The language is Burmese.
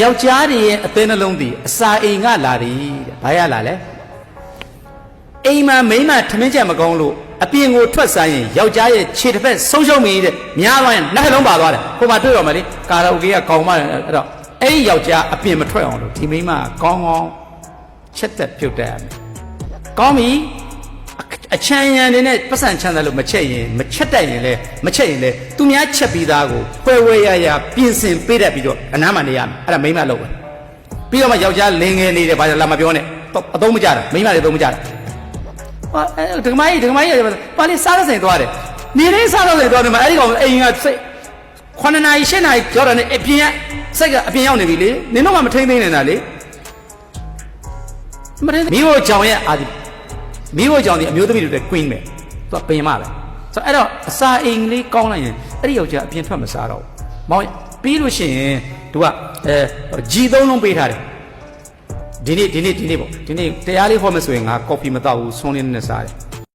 ယောက်ျားတွေရဲ့အသေးနှလုံးသည်အစာအိမ်ကလာသည်တဲ့ဘာရလာလဲအိမ်မှာမိန်းမထမင်းချက်မကောင်းလို့အပြင်ကိုထွက်ဆိုင်ရင်ယောက်ျားရဲ့ခြေတစ်ဖက်ဆုံးရှုံးမိတဲ့များသွားရင်နှက်လုံးပါသွားတယ်ဟိုမှာတွေ့ရမှာလေကာရာအိုကေကကောင်းမှအဲ့တော့အဲ့ဒီယောက်ျားအပြင်မထွက်အောင်လို့ဒီမိန်းမကောင်းကောင်းချက်သက်ပြုတ်တတ်ရမယ်ကောင်းပြီအချမ်းရံနေနဲ့ပတ်စံချမ်းတယ်လို့မချက်ရင်မချက်တတ်ရင်လေမချက်ရင်လေသူများချက်ပြီးသားကိုဖွဲဝဲရရပြင်ဆင်ပေးတတ်ပြီးတော့အနားမှနေရမယ်အဲ့ဒါမိန်းမလုပ်ပဲပြီးတော့မှယောက်ျားလင်ငယ်နေတယ်ဘာလဲလာမပြောနဲ့အသုံးမကြတာမိန်းမတွေသုံးမကြတာဟာဒကမကြီးပါလေစားရဆိုင်သွားတယ်နေလေးစားတော့ဆိုင်သွားတယ်မှာအဲ့ဒီကောင်အိမ်ကစိတ်9နာရီ10နာရီကြောက်တာနဲ့အပြင်ကစိတ်ကအပြင်ရောက်နေပြီလေနင်တော့မှမထိန်းသိမ်းနေတာလေမထိန်းမိဖို့ကြောင်ရဲ့အာဒီမိဖို့ကြောင့်ဒီအမျိုးသမီးတွေကွင်းမယ်သူကပင်မပဲဆိုတော့အဲ့တော့အစာအိမ်လေးကောင်းလိုက်ရင်အဲ့ဒီယောက်ျားအပြင်ထွက်မစားတော့ဘူးမောင်ပြီးလို့ရှိရင်သူကG3 လုံးပေးထားတယ်ဒီနေ့ပေါ့ဒီနေ့တရားလေးဟောမယ်ဆိုရင်ငါကော်ဖီမတောက်ဘူးဆွန်းလေးနဲ့စားတယ်